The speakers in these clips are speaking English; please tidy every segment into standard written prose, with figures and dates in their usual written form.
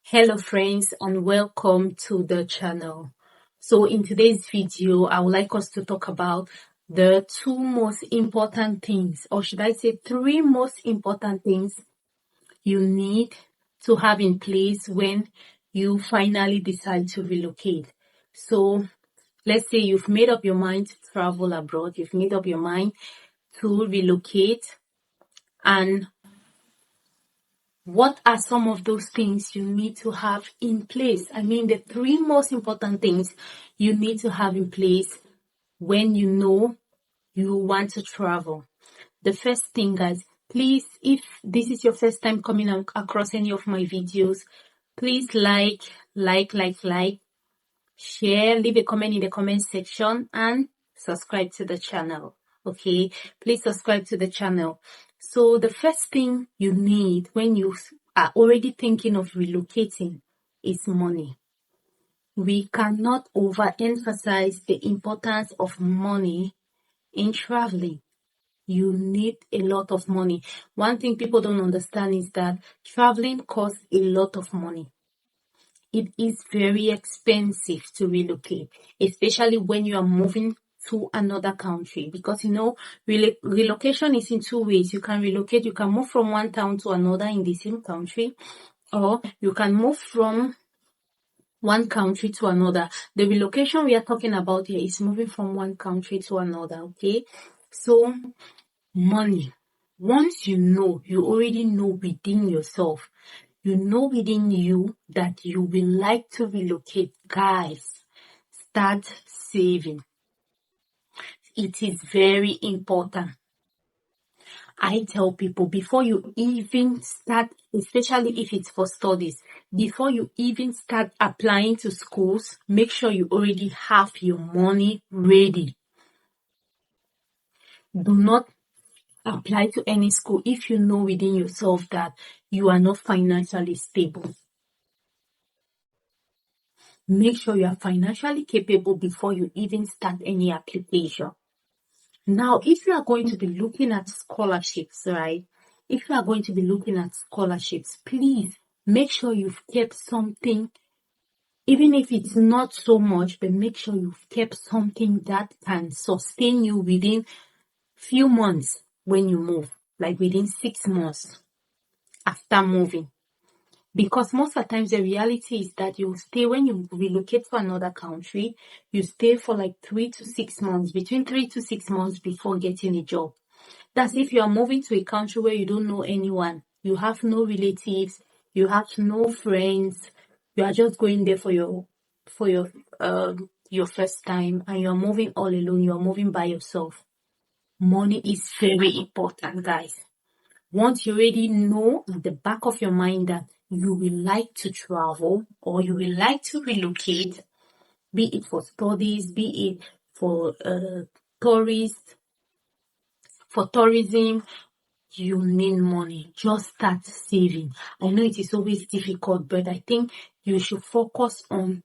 Hello friends and welcome to the channel. So in today's video, I would like us to talk about the two most important things, or should I say three most important things you need to have in place when you finally decide to relocate. So let's say you've made up your mind to travel abroad, you've made up your mind to relocate, and what are some of those things you need to have in place? I mean, the three most important things you need to have in place when you know you want to travel. The first thing, guys, please, if this is your first time coming across any of my videos, please like, share, leave a comment in the comment section, and subscribe to the channel. Okay, please subscribe to the channel. So the first thing you need when you are already thinking of relocating is money. We cannot overemphasize the importance of money in traveling. You need a lot of money. One thing people don't understand is that traveling costs a lot of money. It is very expensive to relocate, especially when you are moving to another country, because relocation is in two ways. You can relocate, you can move from one town to another in the same country, or you can move from one country to another. The relocation we are talking about here is moving from one country to another. Okay, so money. Once you already know within yourself, you know within you that you will like to relocate. Guys, start saving. It is very important. I tell people, before you even start, especially if it's for studies, before you even start applying to schools, make sure you already have your money ready. Do not apply to any school if you know within yourself that you are not financially stable. Make sure you are financially capable before you even start any application. Now, if you are going to be looking at scholarships, right? If you are going to be looking at scholarships, please make sure you've kept something, even if it's not so much, but make sure you've kept something that can sustain you within few months when you move, like within 6 months after moving. Because most of the times the reality is that you stay, when you relocate to another country, you stay for like 3 to 6 months, between 3 to 6 months before getting a job. That's if you are moving to a country where you don't know anyone, you have no relatives, you have no friends, you are just going there for your first time, and you are moving all alone, you are moving by yourself. Money is very important, guys. Once you already know at the back of your mind that you will like to travel or you will like to relocate, be it for studies, be it for tourism, you need money. Just start saving. I know it is always difficult, but I think you should focus on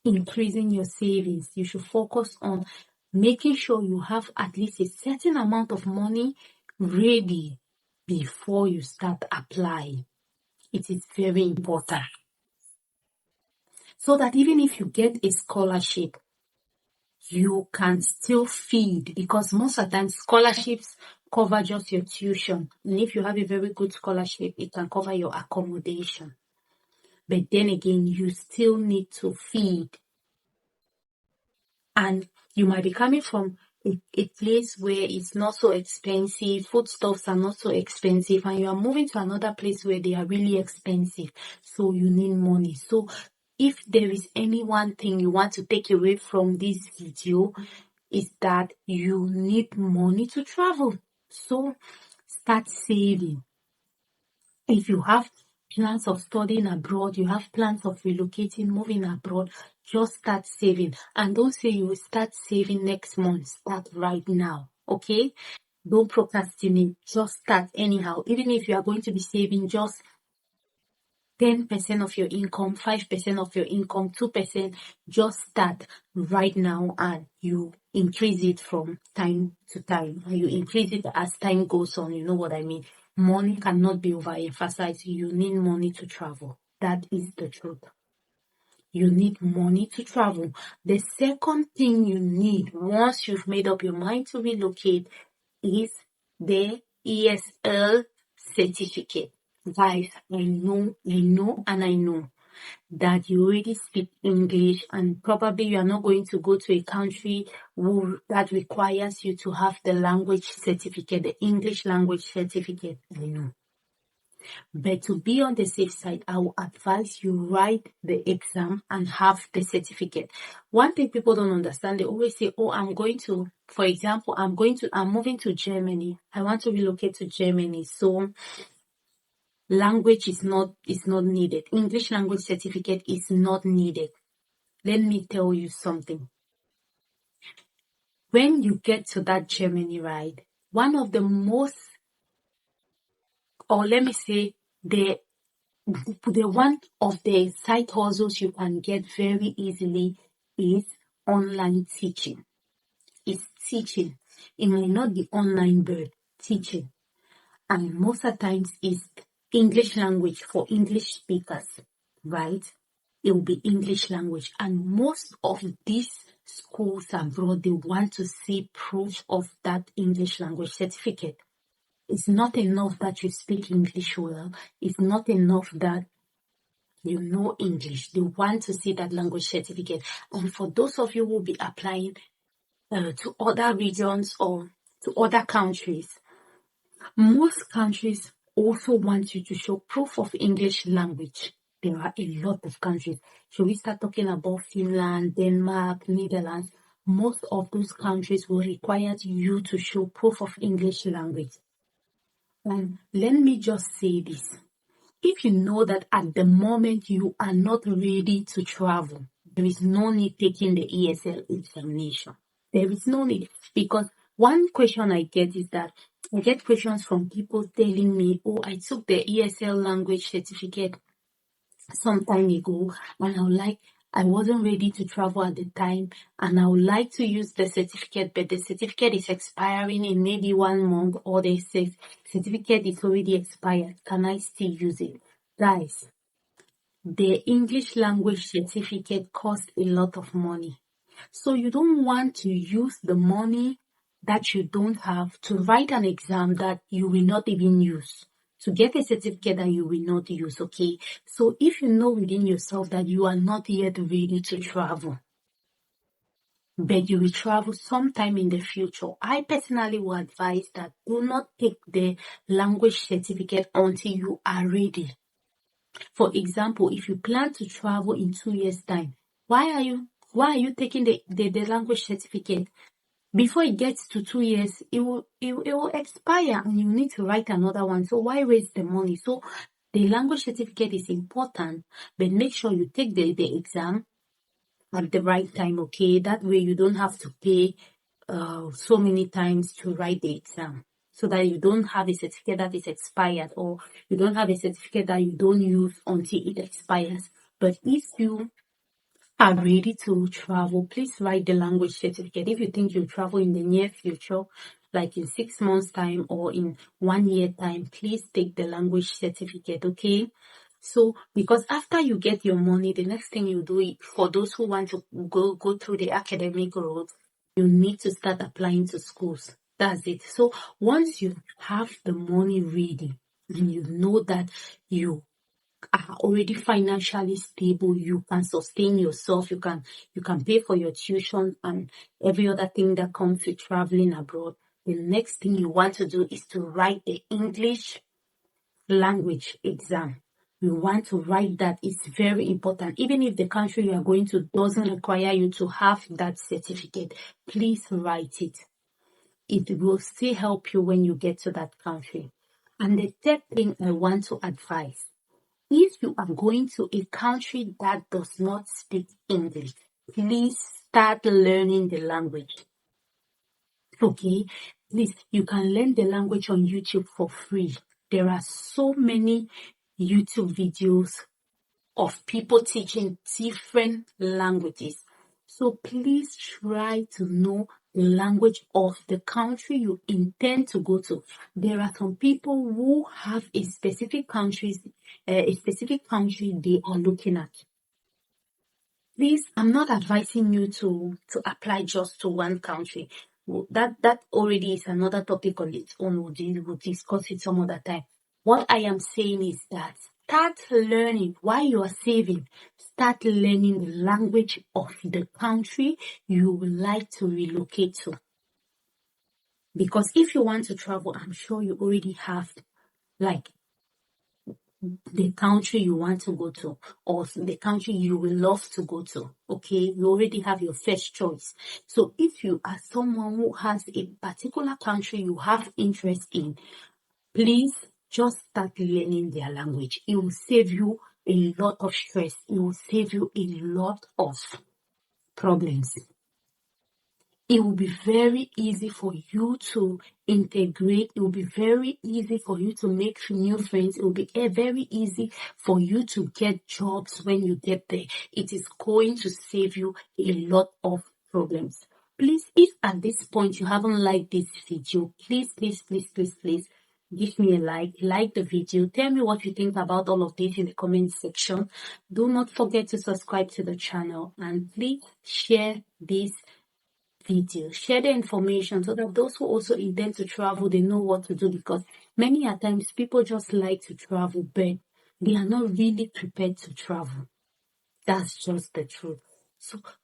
increasing your savings. You should focus on making sure you have at least a certain amount of money ready before you start applying. It is very important. So that even if you get a scholarship, you can still feed, because most of the time scholarships cover just your tuition. And if you have a very good scholarship, it can cover your accommodation. But then again, you still need to feed. And you might be coming from a place where it's not so expensive, foodstuffs are not so expensive, and you are moving to another place where they are really expensive. So you need money. So if there is any one thing you want to take away from this video, is that you need money to travel. So start saving. If you have plans of studying abroad, you have plans of relocating, moving abroad, just start saving. And don't say you will start saving next month. Start right now, okay? Don't procrastinate. Just start anyhow. Even if you are going to be saving just 10% of your income, 5% of your income, 2%, just start right now, and you increase it from time to time. And you increase it as time goes on. You know what I mean? Money cannot be overemphasized. You need money to travel. That is the truth. You need money to travel. The second thing you need once you've made up your mind to relocate is the ESL certificate. Guys, I know, and I know that you already speak English, and probably you are not going to go to a country that requires you to have the language certificate, the English language certificate. I know. But to be on the safe side, I will advise you write the exam and have the certificate. One thing people don't understand, they always say, oh, for example, I'm moving to Germany. I want to relocate to Germany. So language is not needed. English language certificate is not needed. Let me tell you something. When you get to that Germany, right, one of the most, or let me say, the one of the side hustles you can get very easily is online teaching. It's teaching. It may not be online, but teaching. And most of the times it's English language for English speakers, right? It will be English language. And most of these schools abroad, they want to see proof of that English language certificate. It's not enough that you speak English well. It's not enough that you know English. They want to see that language certificate. And for those of you who will be applying to other regions or to other countries, most countries also want you to show proof of English language. There are a lot of countries. Should we start talking about Finland, Denmark, Netherlands? Most of those countries will require you to show proof of English language. And let me just say this. If you know that at the moment you are not ready to travel, there is no need taking the ESL examination. There is no need, because one question I get is that I get questions from people telling me, oh, I took the ESL language certificate some time ago and I wasn't ready to travel at the time, and I would like to use the certificate, but the certificate is expiring in maybe 1 month, or they say certificate is already expired. Can I still use it? Guys, the English language certificate costs a lot of money. So you don't want to use the money that you don't have to write an exam that you will not even use, to get a certificate that you will not use, okay? So if you know within yourself that you are not yet ready to travel, but you will travel sometime in the future, I personally would advise that do not take the language certificate until you are ready. For example, if you plan to travel in 2 years' time, why are you taking the language certificate? Before it gets to 2 years, it will expire and you need to write another one. So why waste the money? So the language certificate is important, but make sure you take the exam at the right time, okay? That way you don't have to pay so many times to write the exam, so that you don't have a certificate that is expired, or you don't have a certificate that you don't use until it expires. But if you are ready to travel, please write the language certificate. If you think you'll travel in the near future, like in 6 months' time or in 1 year time, please take the language certificate, okay? So, because after you get your money, the next thing you do, for those who want to go through the academic road, you need to start applying to schools. That's it. So once you have the money ready and you know that you are already financially stable, you can sustain yourself, you can pay for your tuition and every other thing that comes with traveling abroad, the next thing you want to do is to write the English language exam. You want to write that. It's very important. Even if the country you are going to doesn't require you to have that certificate, please write it. It will still help you when you get to that country. And the third thing I want to advise, if you are going to a country that does not speak English, please start learning the language. Okay? Please, you can learn the language on YouTube for free. There are so many YouTube videos of people teaching different languages. So please try to know the language of the country you intend to go to. There are some people who have a specific country they are looking at. Please, I'm not advising you to apply just to one country. That already is another topic on its own. We'll discuss it some other time. What I am saying is that start learning while you are saving. Start learning the language of the country you would like to relocate to. Because if you want to travel, I'm sure you already have like the country you want to go to or the country you will love to go to. Okay, you already have your first choice. So if you are someone who has a particular country you have interest in, please just start learning their language. It will save you a lot of stress. It will save you a lot of problems. It will be very easy for you to integrate. It will be very easy for you to make new friends. It will be very easy for you to get jobs when you get there. It is going to save you a lot of problems. Please, if at this point you haven't liked this video, please give me a like the video. Tell me what you think about all of this in the comment section. Do not forget to subscribe to the channel and please share this video, share the information so that those who also intend to travel, they know what to do, because many a times people just like to travel but they are not really prepared to travel. That's just the truth.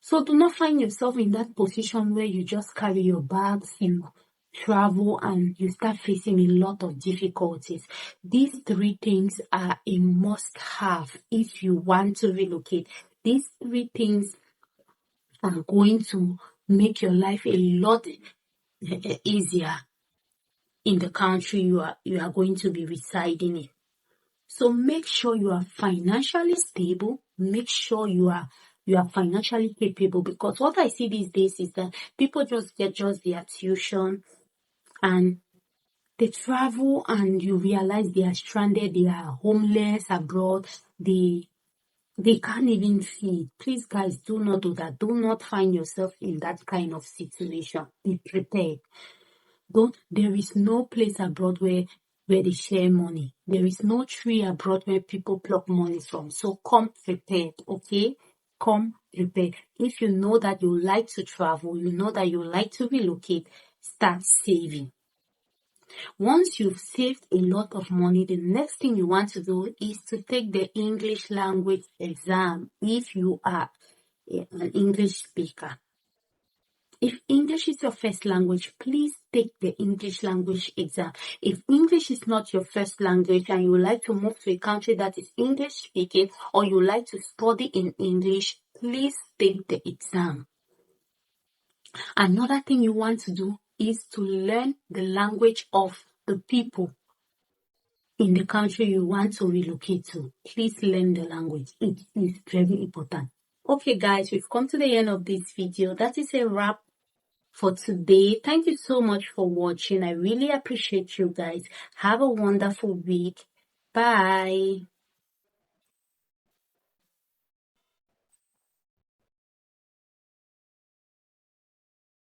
So do not find yourself in that position where you just carry your bags, you travel and you start facing a lot of difficulties. These 3 things are a must-have if you want to relocate. These 3 things are going to make your life a lot easier in the country you are going to be residing in. So make sure you are financially stable. Make sure you are financially capable, because what I see these days is that people just get their tuition and they travel and you realize they are stranded, they are homeless abroad, they can't even feed. Please, guys, do not do that. Do not find yourself in that kind of situation. Be prepared. There is no place abroad where they share money. There is no tree abroad where people pluck money from. So come prepared, okay? Come prepared. If you know that you like to travel, you know that you like to relocate, start saving. Once you've saved a lot of money, the next thing you want to do is to take the English language exam if you are an English speaker. If English is your first language, please take the English language exam. If English is not your first language and you would like to move to a country that is English speaking, or you would like to study in English, please take the exam. Another thing you want to do is to learn the language of the people in the country you want to relocate to. Please learn the language. It is very important. Okay, guys, we've come to the end of this video. That is a wrap for today. Thank you so much for watching. I really appreciate you guys. Have a wonderful week. Bye.